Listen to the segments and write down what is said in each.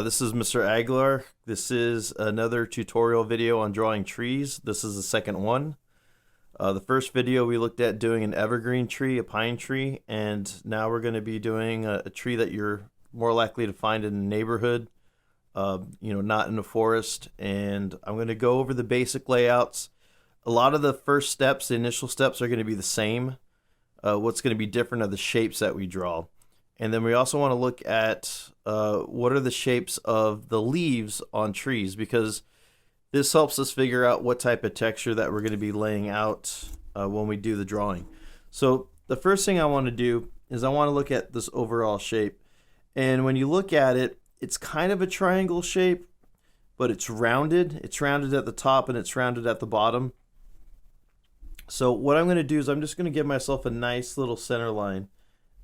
This is Mr. Aguilar. This is another tutorial video on drawing trees. This is the second one. The first video we looked at doing an evergreen tree, a pine tree, and now we're going to be doing a tree that you're more likely to find in a neighborhood, not in a forest. And I'm going to go over the basic layouts. A lot of the first steps, the initial steps, are going to be the same. What's going to be different are the shapes that we draw. And then we also want to look at what are the shapes of the leaves on trees, because this helps us figure out what type of texture that we're going to be laying out when we do the drawing. So the first thing I want to do is I want to look at this overall shape. And when you look at it, it's kind of a triangle shape, but it's rounded. It's rounded at the top and it's rounded at the bottom. So what I'm going to do is I'm just going to give myself a nice little center line,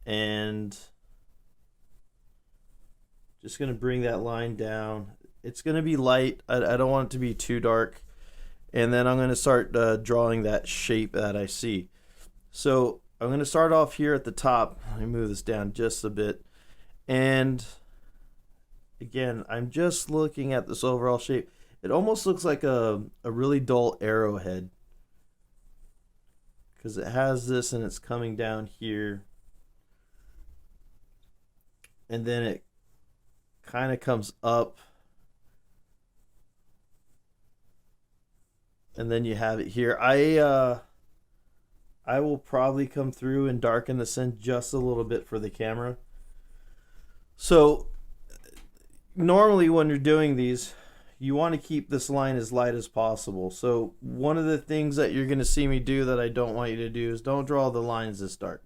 and just going to bring that line down. It's going to be light. I don't want it to be too dark. And then I'm going to start drawing that shape that I see. So I'm going to start off here at the top. Let me move this down just a bit. And again, I'm just looking at this overall shape. It almost looks like a really dull arrowhead, because it has this and it's coming down here. And then it kind of comes up, and then you have it here. I will probably come through and darken this in just a little bit for the camera. So normally when you're doing these, you want to keep this line as light as possible. So one of the things that you're going to see me do that I don't want you to do is don't draw the lines this dark.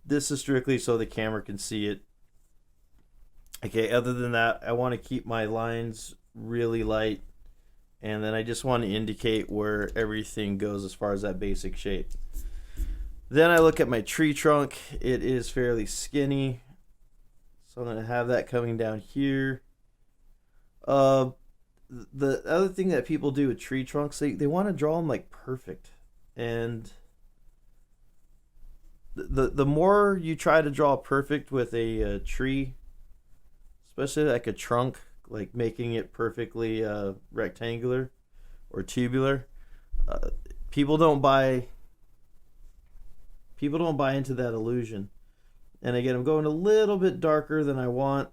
This is strictly so the camera can see it. Okay, other than that, I want to keep my lines really light, and then I just want to indicate where everything goes as far as that basic shape. Then I look at my tree trunk. It is fairly skinny, so I'm going to have that coming down here. The other thing that people do with tree trunks, they want to draw them like perfect, and the more you try to draw perfect with a tree, especially like a trunk, like making it perfectly rectangular or tubular, people don't buy into that illusion. And again, I'm going a little bit darker than I want,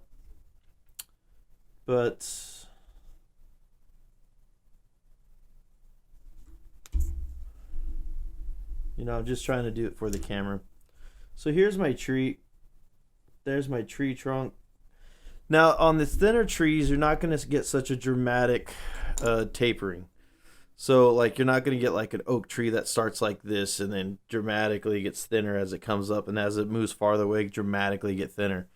but I'm just trying to do it for the camera. So here's my tree. There's my tree trunk. Now, on the thinner trees, you're not going to get such a dramatic tapering. So, like, you're not going to get like an oak tree that starts like this and then dramatically gets thinner as it comes up, and as it moves farther away, dramatically get thinner.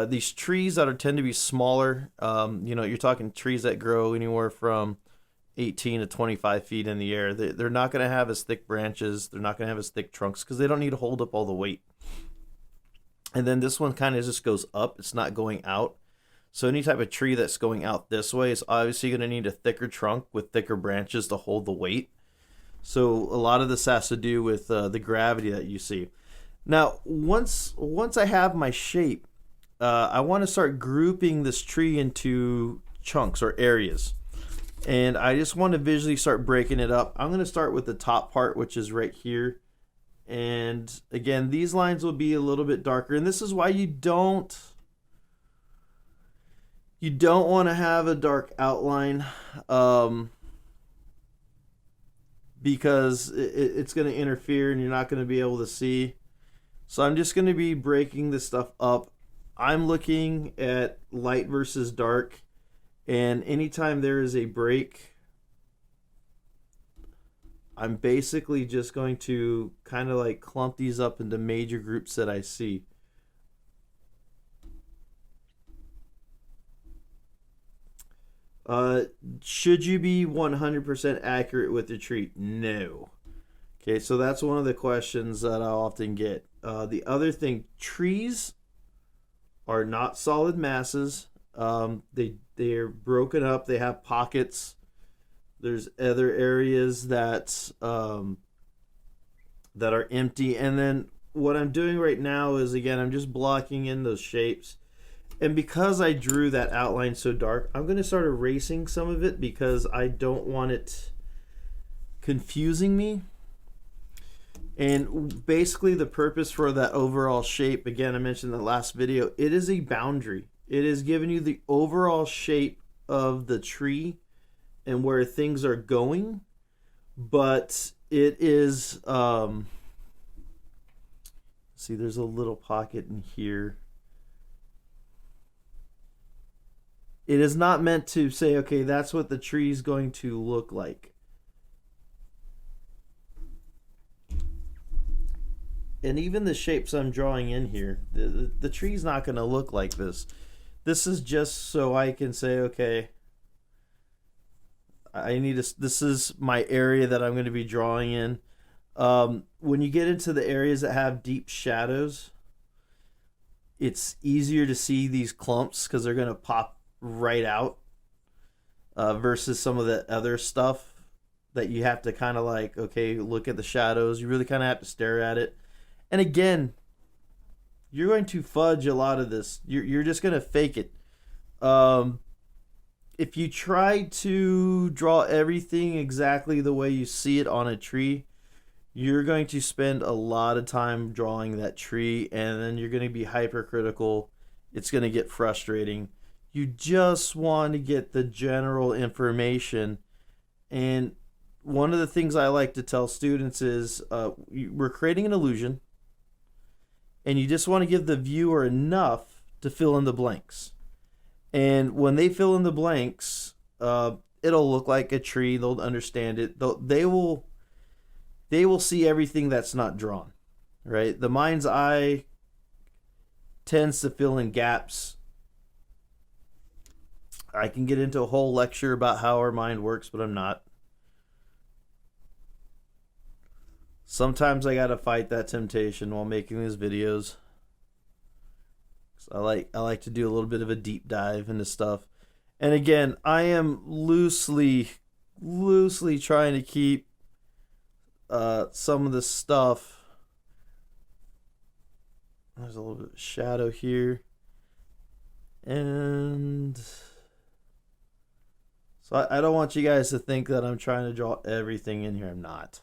These trees that tend to be smaller, you're talking trees that grow anywhere from 18 to 25 feet in the air. They're not going to have as thick branches. They're not going to have as thick trunks because they don't need to hold up all the weight. And then this one kind of just goes up. It's not going out. So any type of tree that's going out this way is obviously going to need a thicker trunk with thicker branches to hold the weight. So a lot of this has to do with the gravity that you see. Now, once I have my shape, I want to start grouping this tree into chunks or areas. And I just want to visually start breaking it up. I'm going to start with the top part, which is right here. And again, these lines will be a little bit darker, and this is why you don't want to have a dark outline, because it's going to interfere and you're not going to be able to see. So I'm just going to be breaking this stuff up. I'm looking at light versus dark, and anytime there is a break, I'm basically just going to kind of like clump these up into major groups that I see. Should you be 100% accurate with the tree? No. Okay, so that's one of the questions that I often get. The other thing, trees are not solid masses. They're broken up. They have pockets. There's other areas that are empty, and then what I'm doing right now is, again, I'm just blocking in those shapes. And because I drew that outline so dark, I'm going to start erasing some of it because I don't want it confusing me. And basically the purpose for that overall shape, again, I mentioned in the last video, it is a boundary. It is giving you the overall shape of the tree and where things are going, but it is, see, there's a little pocket in here. It is not meant to say, okay, that's what the tree is going to look like. And even the shapes I'm drawing in here, the tree's not going to look like this. This is just so I can say, okay, this is my area that I'm going to be drawing in. When you get into the areas that have deep shadows, it's easier to see these clumps because they're going to pop right out, versus some of the other stuff that you have to kind of like, okay, look at the shadows. You really kind of have to stare at it. And again, you're going to fudge a lot of this. You're just going to fake it. If you try to draw everything exactly the way you see it on a tree, you're going to spend a lot of time drawing that tree, and then you're going to be hypercritical. It's going to get frustrating. You just want to get the general information. And one of the things I like to tell students is we're creating an illusion, and you just want to give the viewer enough to fill in the blanks. And when they fill in the blanks, it'll look like a tree. They'll understand it. They will see everything that's not drawn, right? The mind's eye tends to fill in gaps. I can get into a whole lecture about how our mind works, but I'm not. Sometimes I gotta fight that temptation while making these videos. I like to do a little bit of a deep dive into stuff. And again, I am loosely trying to keep some of the stuff. There's a little bit of shadow here. And so I don't want you guys to think that I'm trying to draw everything in here. I'm not.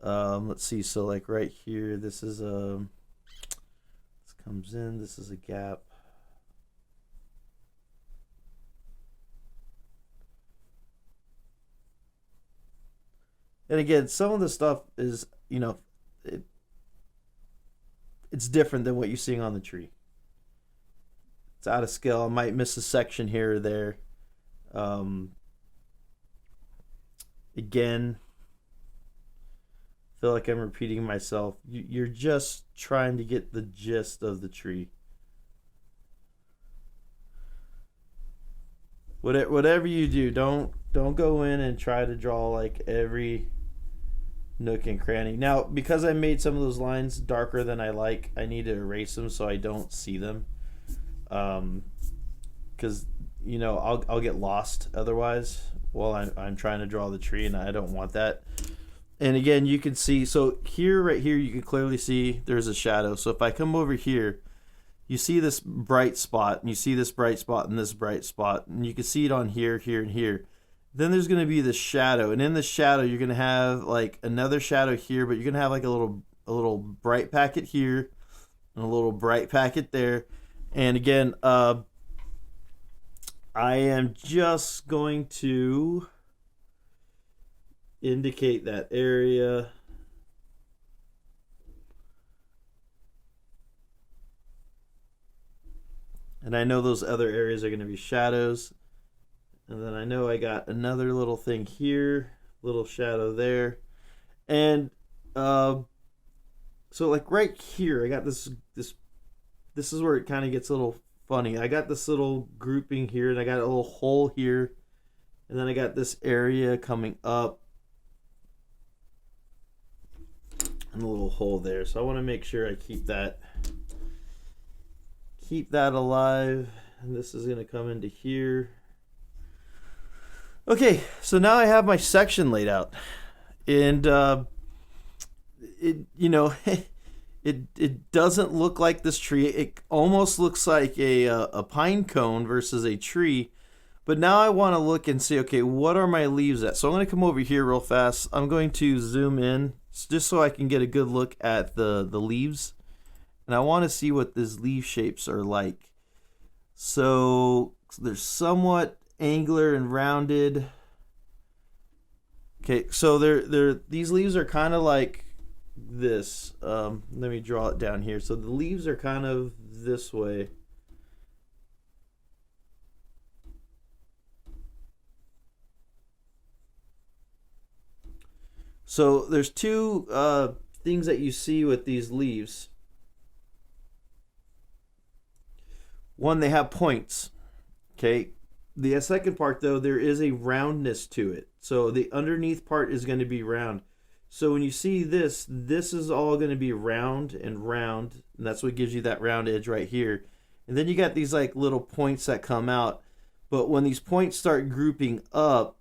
Let's see. So like right here, this is this comes in. This is a gap. And again, some of the stuff is, it's different than what you're seeing on the tree. It's out of scale. I might miss a section here or there. Again, feel like I'm repeating myself. You're just trying to get the gist of the tree. Whatever you do, don't go in and try to draw like every nook and cranny. Now, because I made some of those lines darker than I like, I need to erase them so I don't see them. Because I'll get lost otherwise while I'm trying to draw the tree, and I don't want that. And again, you can see, so here, right here, you can clearly see there's a shadow. So if I come over here, you see this bright spot, and you see this bright spot and this bright spot, and you can see it on here, here, and here. Then there's going to be the shadow, and in the shadow, you're going to have like another shadow here, but you're going to have like a little bright packet here, and a little bright packet there. And again, I am just going to indicate that area. And I know those other areas are going to be shadows. And then I know I got another little thing here, little shadow there. And so like right here, I got this is where it kind of gets a little funny. I got this little grouping here, and I got a little hole here. And then I got this area coming up. And a little hole there. So I want to make sure I keep that alive. And this is going to come into here. Okay, so now I have my section laid out. And it it doesn't look like this tree. It almost looks like a pine cone versus a tree. But now I want to look and see, okay, what are my leaves at? So I'm going to come over here real fast. I'm going to zoom in just so I can get a good look at the leaves. And I want to see what these leaf shapes are like. So they're somewhat angular and rounded. Okay, so these leaves are kind of like this. Let me draw it down here. So the leaves are kind of this way. So there's two things that you see with these leaves. One, they have points. Okay. The second part, though, there is a roundness to it. So the underneath part is going to be round. So when you see this is all going to be round and round. And that's what gives you that round edge right here. And then you got these like little points that come out. But when these points start grouping up,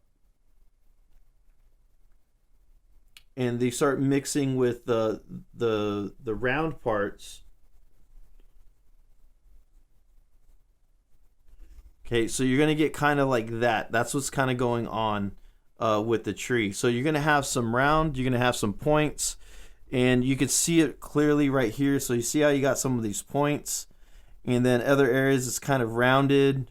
and they start mixing with the round parts. Okay, so you're gonna get kind of like that. That's what's kind of going on with the tree. So you're gonna have some round, you're gonna have some points, and you can see it clearly right here. So you see how you got some of these points, and then other areas it's kind of rounded.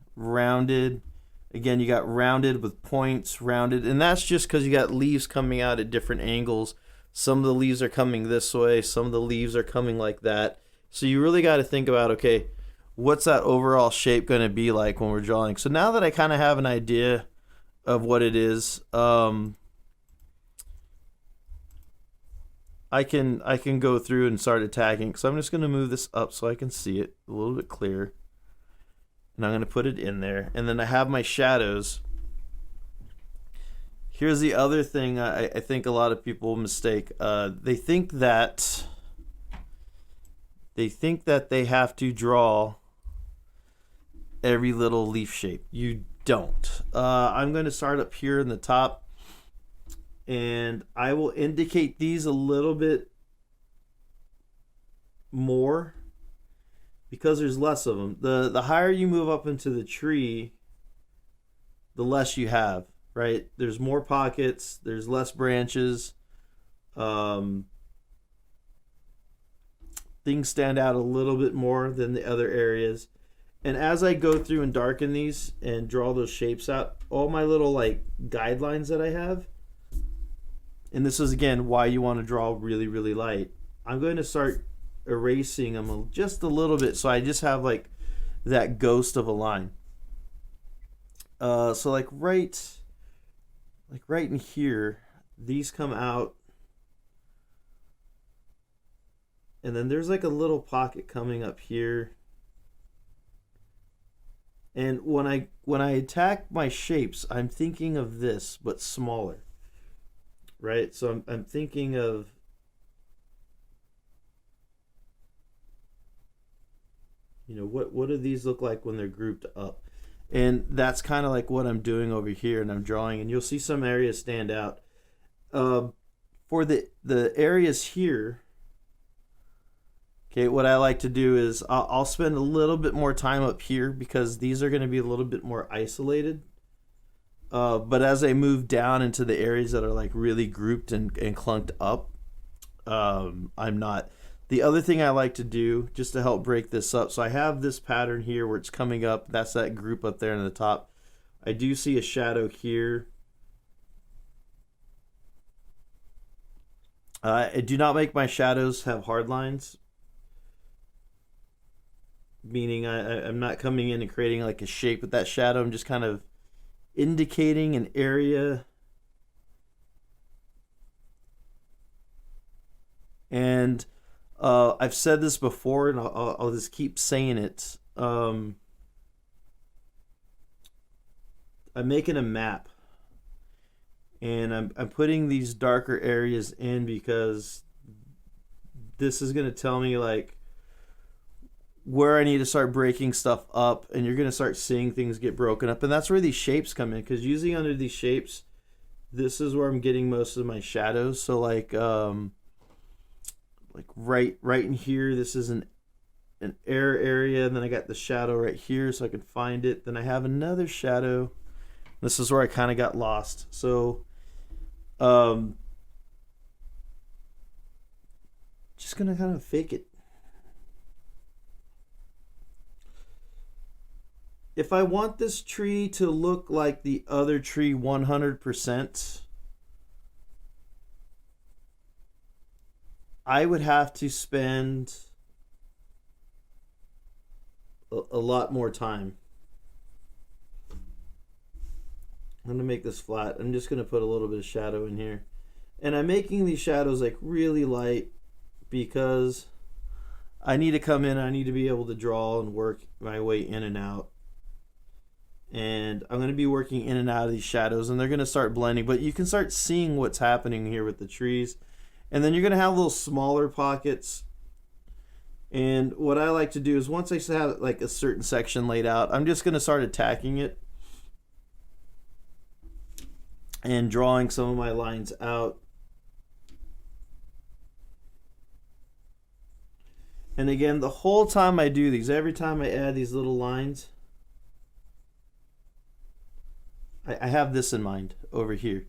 Again, you got rounded with points, rounded, and that's just because you got leaves coming out at different angles. Some of the leaves are coming this way, some of the leaves are coming like that. So you really got to think about, okay, what's that overall shape going to be like when we're drawing? So now that I kind of have an idea of what it is, I can go through and start attacking. So I'm just going to move this up so I can see it a little bit clearer. And I'm going to put it in there. And then I have my shadows. Here's the other thing I think a lot of people mistake. They think that they have to draw every little leaf shape. You don't. I'm going to start up here in the top. And I will indicate these a little bit more, because there's less of them. The higher you move up into the tree, the less you have, right? There's more pockets, there's less branches. Things stand out a little bit more than the other areas. And as I go through and darken these and draw those shapes out, all my little like guidelines that I have, and this is again why you want to draw really, really light, I'm going to start erasing them just a little bit, so I just have like that ghost of a line. So like right in here, these come out, and then there's like a little pocket coming up here. And when I attack my shapes, I'm thinking of this but smaller, right? So I'm thinking of, you know, what do these look like when they're grouped up? And that's kind of like what I'm doing over here, and I'm drawing, and you'll see some areas stand out. For the areas here, okay, what I like to do is I'll spend a little bit more time up here because these are going to be a little bit more isolated. But as I move down into the areas that are like really grouped and clunked up, I'm not. The other thing I like to do, just to help break this up, so I have this pattern here where it's coming up. That's that group up there in the top. I do see a shadow here. I do not make my shadows have hard lines, meaning I'm not coming in and creating like a shape with that shadow. I'm just kind of indicating an area. And I've said this before, and I'll just keep saying it. I'm making a map, and I'm putting these darker areas in because this is going to tell me like where I need to start breaking stuff up, and you're going to start seeing things get broken up. And that's where these shapes come in, because usually under these shapes, this is where I'm getting most of my shadows. So like like right in here. This is an air area, and then I got the shadow right here so I can find it. Then I have another shadow. This is where I kind of got lost. So just gonna kind of fake it. If I want this tree to look like the other tree 100%, I would have to spend a lot more time. I'm going to make this flat. I'm just going to put a little bit of shadow in here. And I'm making these shadows like really light because I need to come in, I need to be able to draw and work my way in and out. And I'm going to be working in and out of these shadows, and they're going to start blending, but you can start seeing what's happening here with the trees. And then you're going to have little smaller pockets. And what I like to do is once I have like a certain section laid out, I'm just going to start attacking it and drawing some of my lines out. And again, the whole time I do these, every time I add these little lines, I have this in mind over here.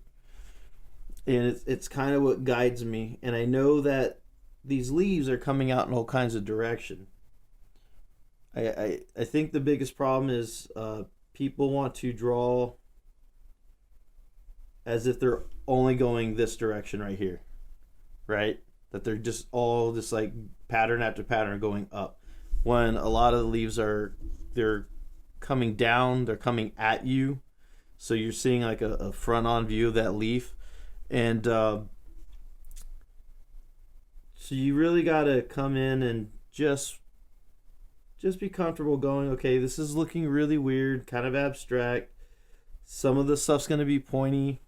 And it's kind of what guides me. And I know that these leaves are coming out in all kinds of direction. I think the biggest problem is people want to draw as if they're only going this direction right here, right? That they're just all just like pattern after pattern going up. When a lot of the leaves they're coming down, they're coming at you. So you're seeing like a front-on view of that leaf. And so you really got to come in and just be comfortable going, okay, this is looking really weird, kind of abstract. Some of the stuff's going to be pointy.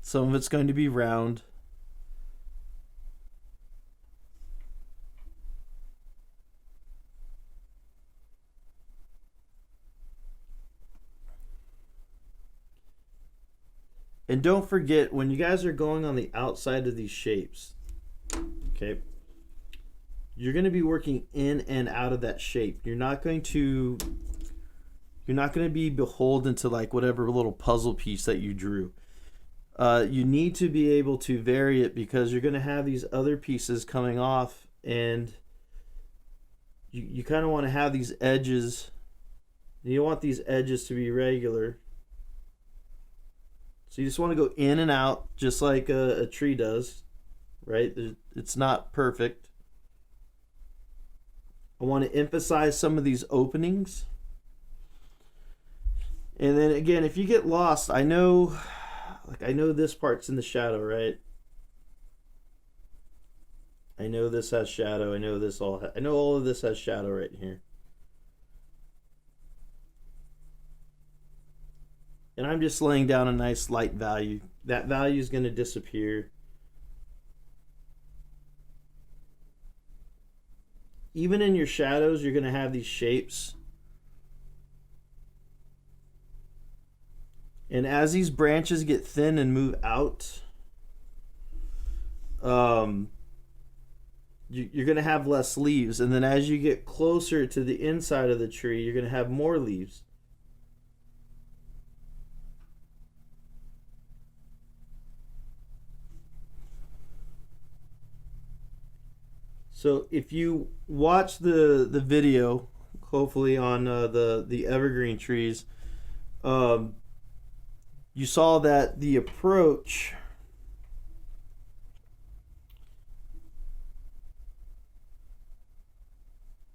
Some of it's going to be round. And don't forget, when you guys are going on the outside of these shapes, okay, you're going to be working in and out of that shape. You're not going to be beholden to like whatever little puzzle piece that you drew. You need to be able to vary it because you're going to have these other pieces coming off, and you kind of want to have these edges. You don't want these edges to be regular. So you just want to go in and out just like a tree does, right? It's not perfect. I want to emphasize some of these openings. And then again, if you get lost, I know this part's in the shadow, right? I know this has shadow. I know all of this has shadow right here. And I'm just laying down a nice light value. That value is going to disappear. Even in your shadows, you're going to have these shapes. And as these branches get thin and move out, you're going to have less leaves. And then as you get closer to the inside of the tree, you're going to have more leaves. So if you watch the video, hopefully on the evergreen trees, you saw that the approach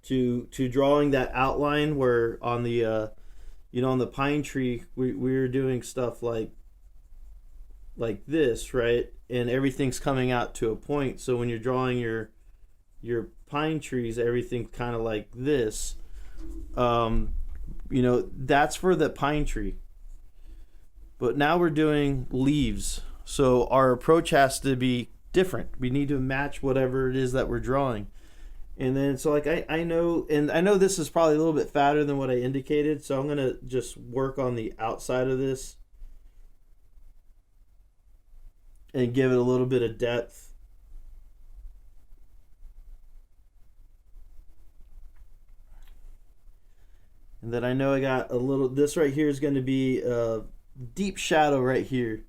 to drawing that outline, where on the on the pine tree we were doing stuff like this, right? And everything's coming out to a point. So when you're drawing your pine trees, everything kind of like this, that's for the pine tree. But now we're doing leaves, so our approach has to be different. We need to match whatever it is that we're drawing. And then so like I know this is probably a little bit fatter than what I indicated, so I'm gonna just work on the outside of this. and give it a little bit of depth. And then I know I got a little, this right here is going to be a deep shadow right here.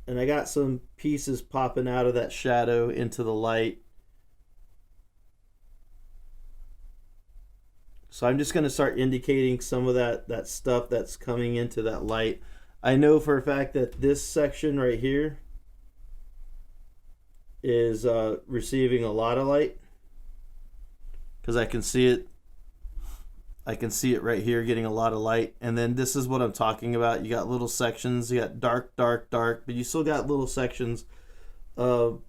And I got some pieces popping out of that shadow into the light. So I'm just going to start indicating some of that stuff that's coming into that light. I know for a fact that this section right here is receiving a lot of light, because I can see it. I can see it right here getting a lot of light. And then this is what I'm talking about. You got little sections. You got dark, dark, dark, but you still got little sections of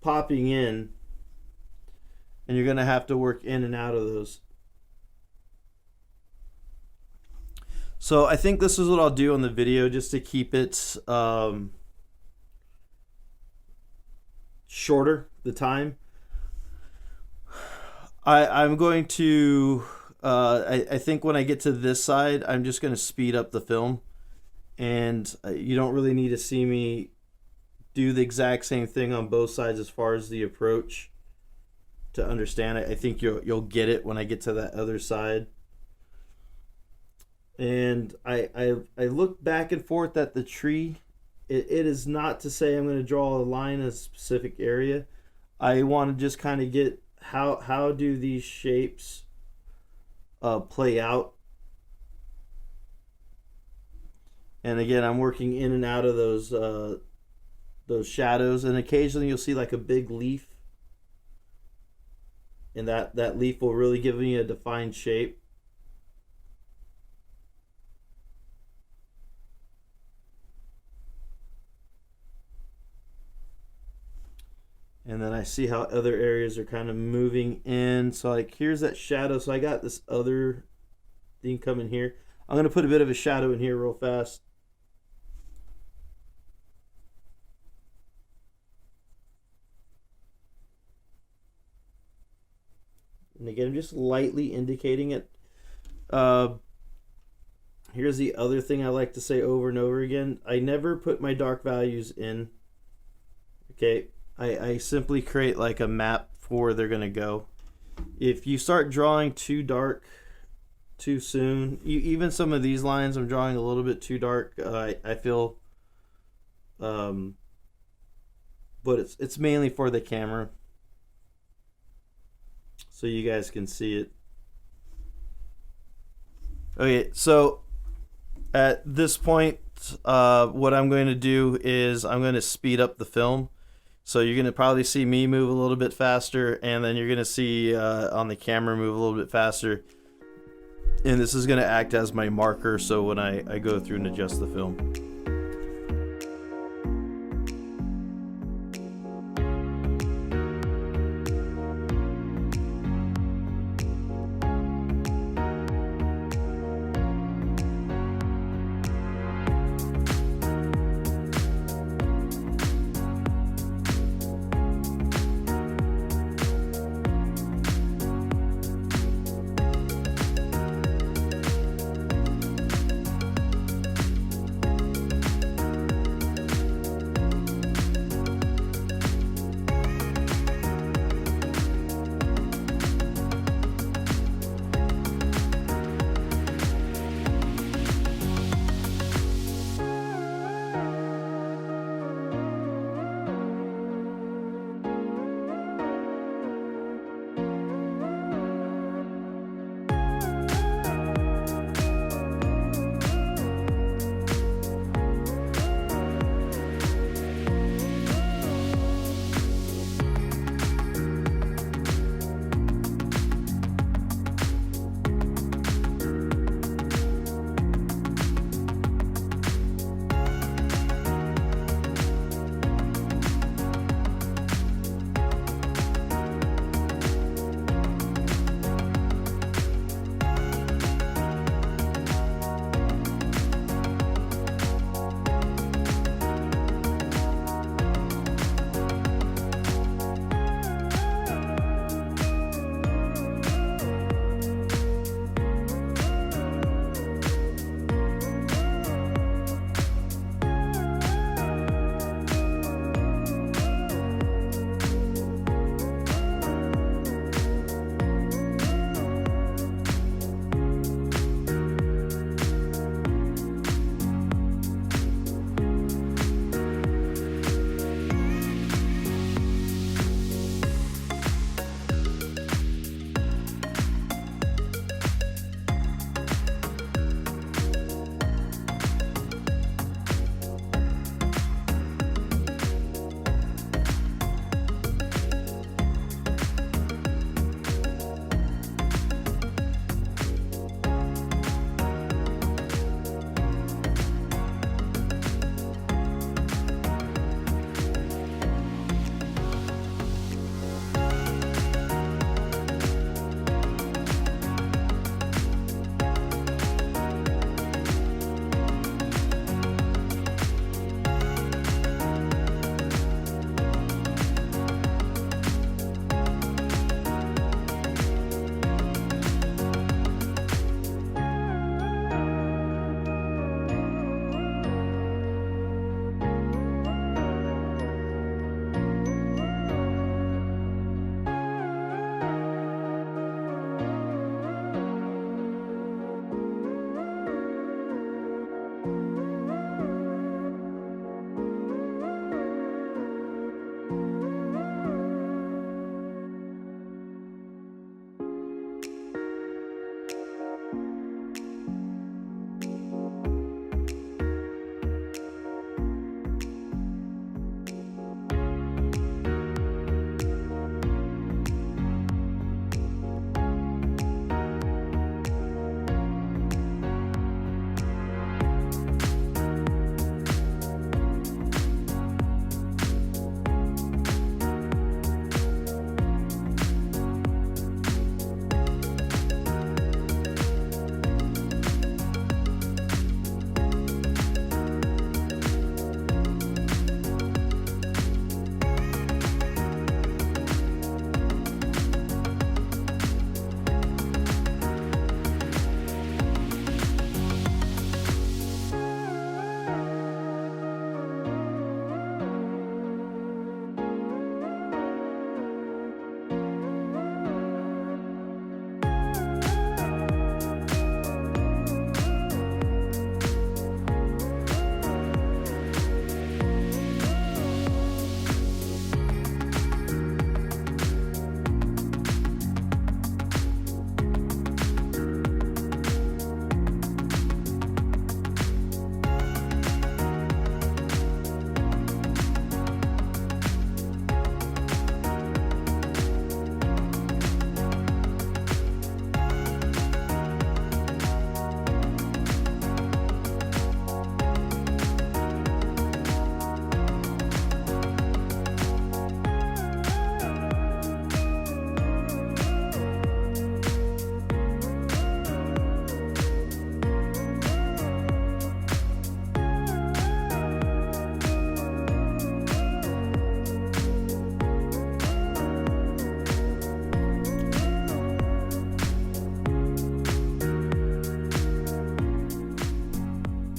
popping in. And you're going to have to work in and out of those. So I think this is what I'll do on the video, just to keep it shorter, the time. I'm going to, I think when I get to this side, I'm just going to speed up the film. And you don't really need to see me do the exact same thing on both sides as far as the approach to understand it. I think you'll get it when I get to that other side. And I look back and forth at the tree. It is not to say I'm going to draw a line in a specific area. I want to just kind of get how do these shapes play out. And again, I'm working in and out of those shadows, and occasionally you'll see like a big leaf. And that leaf will really give me a defined shape. And then I see how other areas are kind of moving in. So like here's that shadow. So I got this other thing coming here. I'm going to put a bit of a shadow in here real fast. And again, I'm just lightly indicating it. Here's the other thing I like to say over and over again. I never put my dark values in. Okay, I simply create like a map for where they're going to go. If you start drawing too dark too soon, even some of these lines I'm drawing a little bit too dark, I feel. But it's mainly for the camera, so you guys can see it. Okay, so at this point, what I'm going to do is I'm going to speed up the film. So you're going to probably see me move a little bit faster, and then you're going to see on the camera move a little bit faster. And this is going to act as my marker, so when I go through and adjust the film.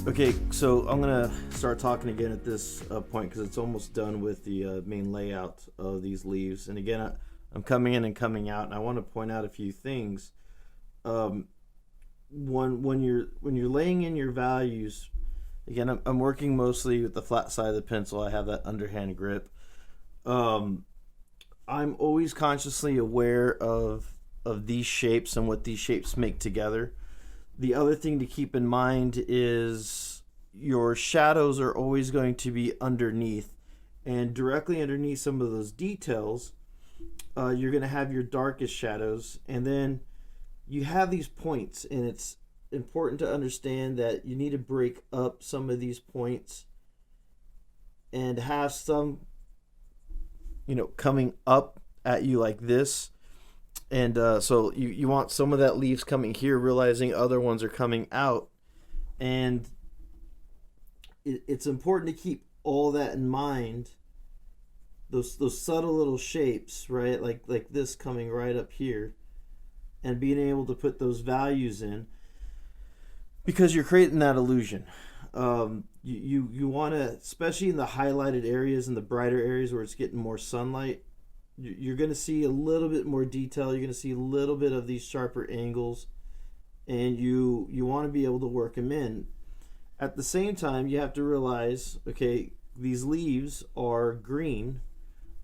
Okay, so I'm gonna start talking again at this point because it's almost done with the main layout of these leaves. And again, I'm coming in and coming out, and I want to point out a few things. Um, when you're laying in your values, again, I'm working mostly with the flat side of the pencil. I have that underhand grip. Um, I'm always consciously aware of these shapes and what these shapes make together. The other thing to keep in mind is your shadows are always going to be underneath, and directly underneath some of those details, you're going to have your darkest shadows, and then you have these points, and it's important to understand that you need to break up some of these points and have some, coming up at you like this. And so you want some of that leaves coming here, realizing other ones are coming out. And it's important to keep all that in mind. Those subtle little shapes, right? Like this coming right up here. And being able to put those values in. Because you're creating that illusion. You want to, especially in the highlighted areas and the brighter areas where it's getting more sunlight, you're going to see a little bit more detail. You're going to see a little bit of these sharper angles, and you want to be able to work them in. At the same time, you have to realize, okay, these leaves are green,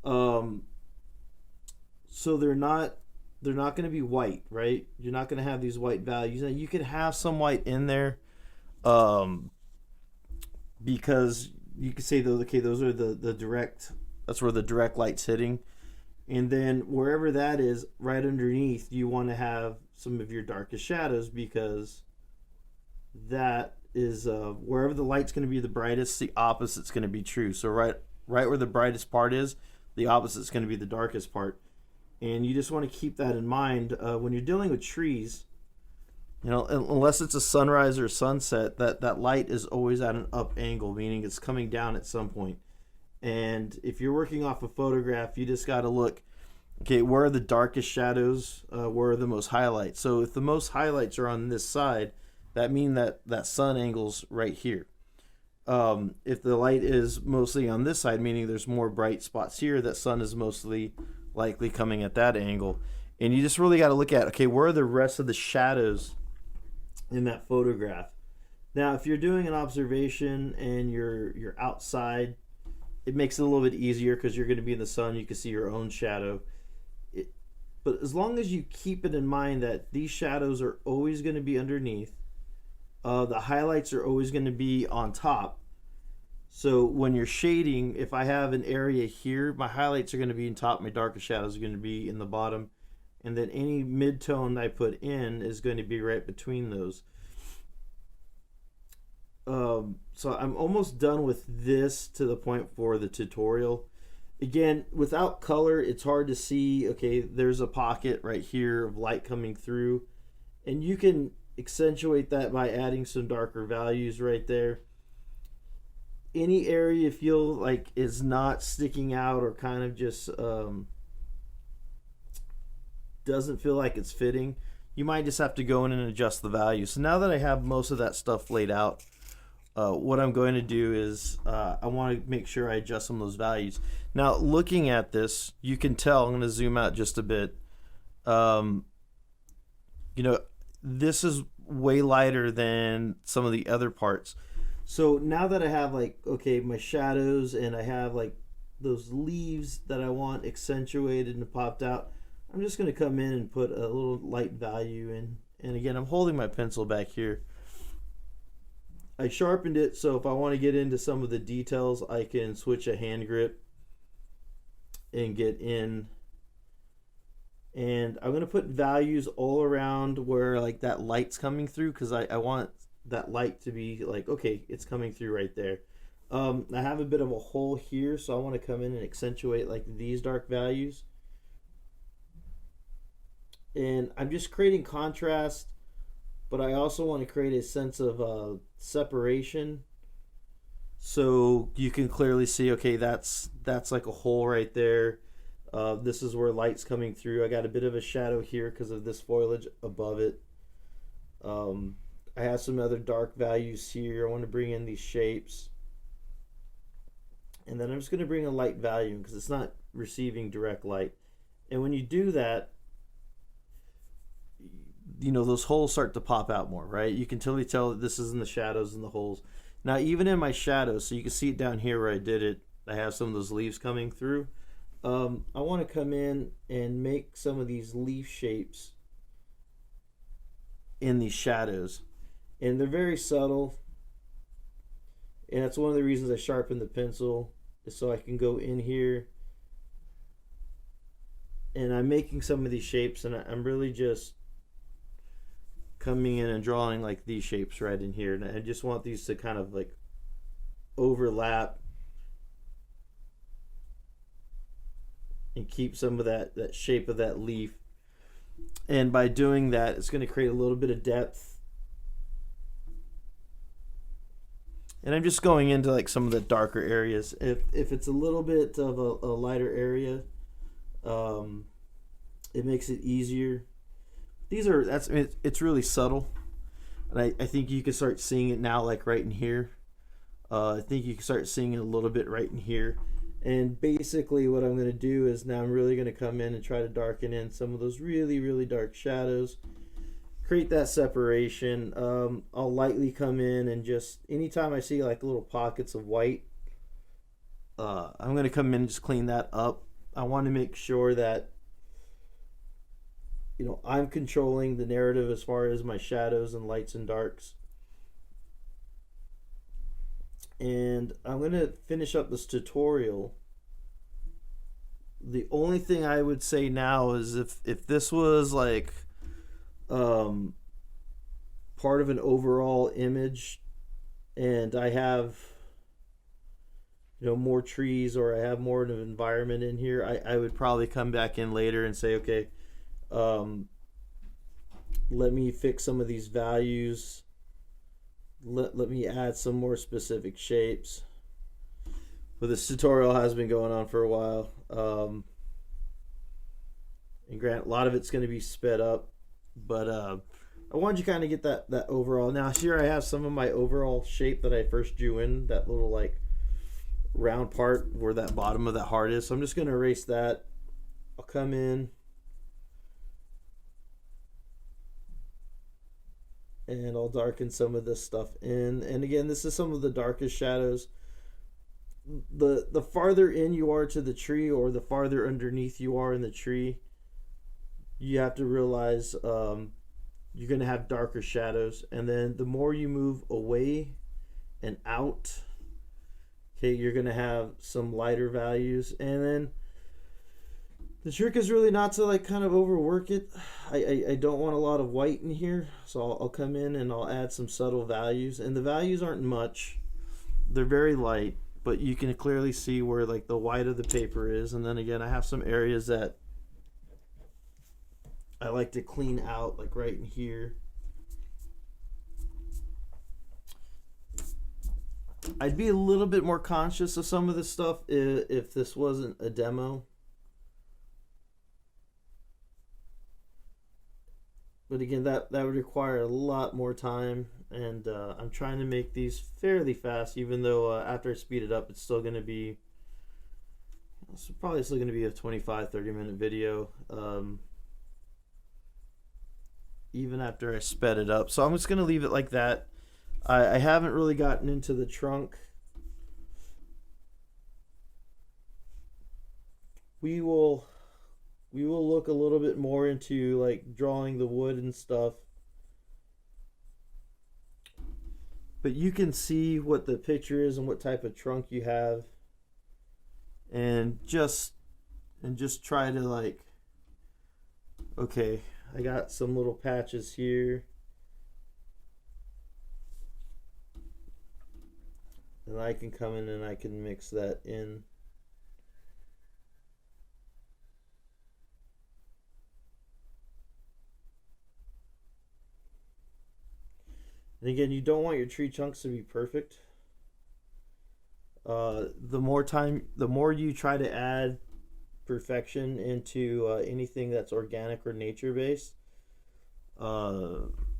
so they're not going to be white, right? You're not going to have these white values. Now, you can have some white in there, because you could say, okay, those are the direct. That's where the direct light's hitting. And then wherever that is, right underneath, you want to have some of your darkest shadows, because that is wherever the light's going to be the brightest, the opposite's going to be true. So right where the brightest part is, the opposite's going to be the darkest part. And you just want to keep that in mind when you're dealing with trees. Unless it's a sunrise or sunset, that light is always at an up angle, meaning it's coming down at some point. And if you're working off a photograph, you just got to look, okay, where are the darkest shadows? Where are the most highlights? So if the most highlights are on this side, that means that sun angle's right here. If the light is mostly on this side, meaning there's more bright spots here, that sun is mostly likely coming at that angle. And you just really got to look at, okay, where are the rest of the shadows in that photograph? Now, if you're doing an observation and you're outside, it makes it a little bit easier because you're going to be in the sun. You can see your own shadow. But as long as you keep it in mind that these shadows are always going to be underneath, the highlights are always going to be on top. So when you're shading, if I have an area here, my highlights are going to be in top, my darkest shadows are going to be in the bottom, and then any mid-tone I put in is going to be right between those. So I'm almost done with this to the point for the tutorial. Again, without color, it's hard to see, okay, there's a pocket right here of light coming through, and you can accentuate that by adding some darker values right there. Any area you feel like is not sticking out or kind of just doesn't feel like it's fitting, you might just have to go in and adjust the value. So now that I have most of that stuff laid out, what I'm going to do is I want to make sure I adjust some of those values. Now, looking at this, you can tell, I'm going to zoom out just a bit. This is way lighter than some of the other parts. So now that I have, like, okay, my shadows and I have like those leaves that I want accentuated and popped out, I'm just going to come in and put a little light value in. And again, I'm holding my pencil back here. I sharpened it, so if I want to get into some of the details, I can switch a hand grip and get in. And I'm going to put values all around where like that light's coming through, because I want that light to be like, okay, it's coming through right there. I have a bit of a hole here, so I want to come in and accentuate like these dark values. And I'm just creating contrast, but I also want to create a sense of separation, so you can clearly see, okay, that's like a hole right there. This is where light's coming through. I got a bit of a shadow here because of this foliage above it. I have some other dark values here. I want to bring in these shapes. And then I'm just going to bring a light value because it's not receiving direct light. And when you do that, you know, those holes start to pop out more, right? You can totally tell that this is in the shadows and the holes. Now, even in my shadows, so you can see it down here where I did it, I have some of those leaves coming through. I want to come in and make some of these leaf shapes in these shadows. And they're very subtle. And that's one of the reasons I sharpen the pencil, is so I can go in here. And I'm making some of these shapes, and I'm really just coming in and drawing like these shapes right in here. And I just want these to kind of like overlap and keep some of that shape of that leaf. And by doing that, it's going to create a little bit of depth. And I'm just going into like some of the darker areas. If it's a little bit of a lighter area, it makes it easier. It's really subtle, and I think you can start seeing it now, like right in here. I think you can start seeing it a little bit right in here. And basically what I'm going to do is now I'm really going to come in and try to darken in some of those really, really dark shadows. Create that separation. I'll lightly come in and just, anytime I see like little pockets of white, I'm going to come in and just clean that up. I want to make sure that, you know, I'm controlling the narrative as far as my shadows and lights and darks. And I'm going to finish up this tutorial. The only thing I would say now is if this was like part of an overall image, and I have, you know, more trees, or I have more of an environment in here, I would probably come back in later and say, okay, let me fix some of these values. Let me add some more specific shapes. But this tutorial has been going on for a while. And granted, a lot of it's going to be sped up. But I wanted you to kind of get that overall. Now here I have some of my overall shape that I first drew in. That little like round part where that bottom of that heart is. So I'm just going to erase that. I'll come in. And I'll darken some of this stuff in. And again, this is some of the darkest shadows. The farther in you are to the tree, or the farther underneath you are in the tree, you have to realize you're going to have darker shadows. And then the more you move away and out, okay, you're going to have some lighter values. And then the trick is really not to like kind of overwork it. I don't want a lot of white in here, so I'll come in and I'll add some subtle values. And the values aren't much. They're very light, but you can clearly see where like the white of the paper is. And then again, I have some areas that I like to clean out, like right in here. I'd be a little bit more conscious of some of this stuff if this wasn't a demo. But again, that would require a lot more time, and I'm trying to make these fairly fast, even though after I speed it up, it's still going to be, it's probably still going to be a 25-30 minute video, even after I sped it up. So I'm just going to leave it like that. I haven't really gotten into the trunk. We will look a little bit more into like drawing the wood and stuff. But you can see what the picture is and what type of trunk you have. And just try to like, okay, I got some little patches here. And I can come in and I can mix that in. And again, you don't want your tree chunks to be perfect. The more you try to add perfection into anything that's organic or nature based,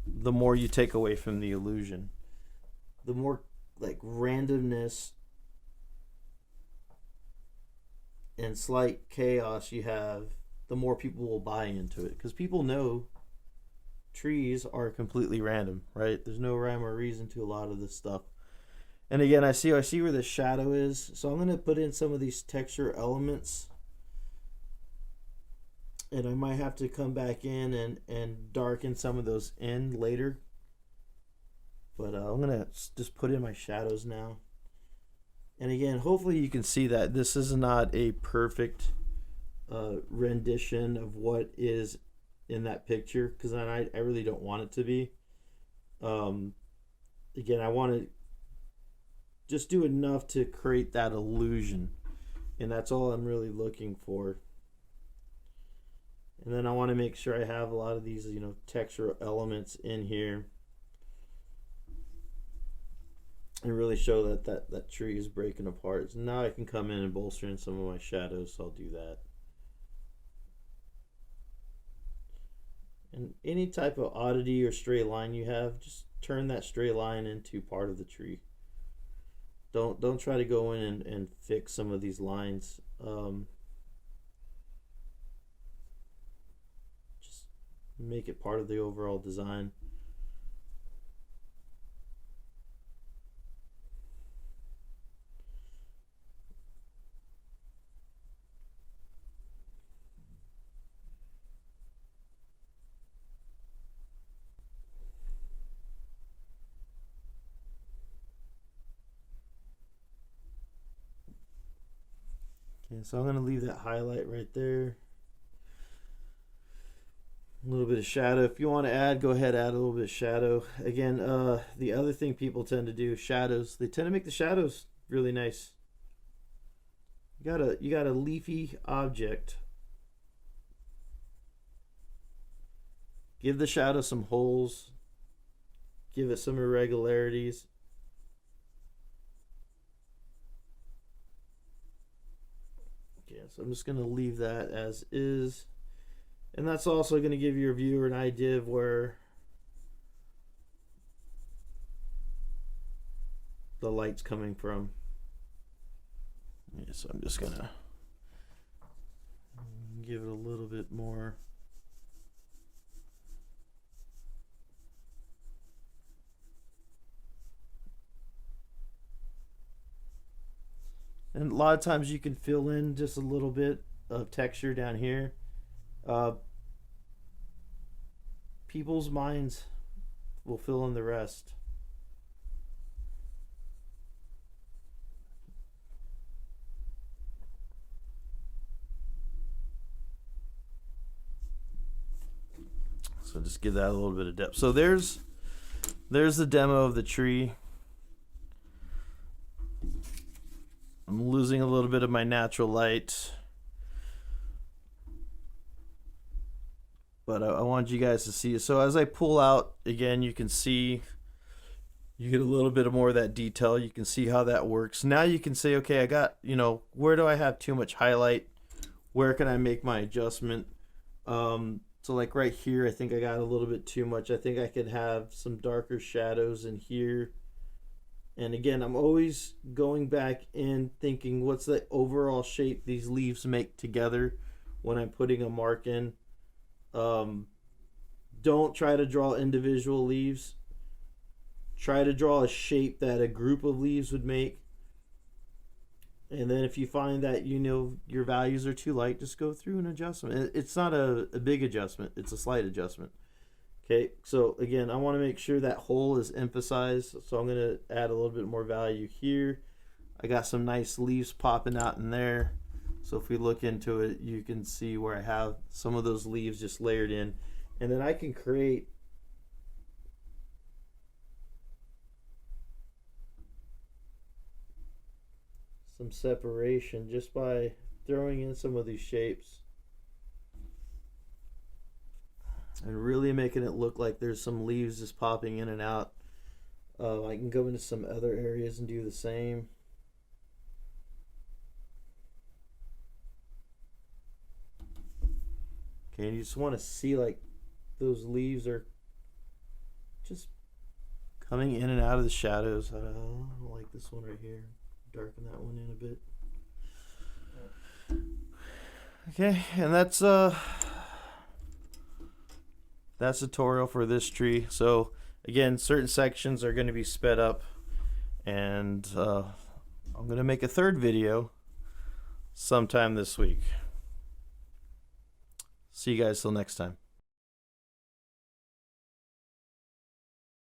the more you take away from the illusion. The more like randomness and slight chaos you have, the more people will buy into it, because people know trees are completely random, right? There's no rhyme or reason to a lot of this stuff. And again, I see where the shadow is, so I'm going to put in some of these texture elements, and I might have to come back in and darken some of those in later, but I'm going to just put in my shadows now. And again, hopefully you can see that this is not a perfect rendition of what is in that picture, because I really don't want it to be. Again, I want to just do enough to create that illusion, and that's all I'm really looking for. And then I want to make sure I have a lot of these, texture elements in here, and really show that tree is breaking apart. So now I can come in and bolster in some of my shadows, so I'll do that. And any type of oddity or stray line you have, just turn that stray line into part of the tree. Don't try to go in and fix some of these lines. Just make it part of the overall design. Okay, so I'm going to leave that highlight right there. A little bit of shadow. If you want to add, go ahead, add a little bit of shadow. Again, the other thing people tend to do, shadows. They tend to make the shadows really nice. You got a leafy object. Give the shadow some holes. Give it some irregularities. Okay, so I'm just going to leave that as is. And that's also going to give your viewer an idea of where the light's coming from. Yeah, so I'm just going to give it a little bit more. And a lot of times you can fill in just a little bit of texture down here. People's minds will fill in the rest. So just give that a little bit of depth. So there's the demo of the tree. I'm losing a little bit of my natural light, but I want you guys to see it. So as I pull out, again, you can see, you get a little bit more of that detail. You can see how that works. Now you can say, okay, I got, where do I have too much highlight? Where can I make my adjustment? So like right here, I think I got a little bit too much. I think I could have some darker shadows in here. And again, I'm always going back and thinking, what's the overall shape these leaves make together when I'm putting a mark in. Don't try to draw individual leaves. Try to draw a shape that a group of leaves would make. And then if you find that your values are too light, just go through an adjustment. It's not a big adjustment. It's a slight adjustment. Okay, so again, I want to make sure that hole is emphasized, so I'm going to add a little bit more value here. I got some nice leaves popping out in there, so if we look into it, you can see where I have some of those leaves just layered in, and then I can create some separation just by throwing in some of these shapes. And really making it look like there's some leaves just popping in and out. I can go into some other areas and do the same. Okay, and you just want to see like those leaves are just coming in and out of the shadows. I don't like this one right here. Darken that one in a bit. Okay, and that's tutorial for this tree. So again, certain sections are going to be sped up, and I'm going to make a third video sometime this week. See you guys till next time.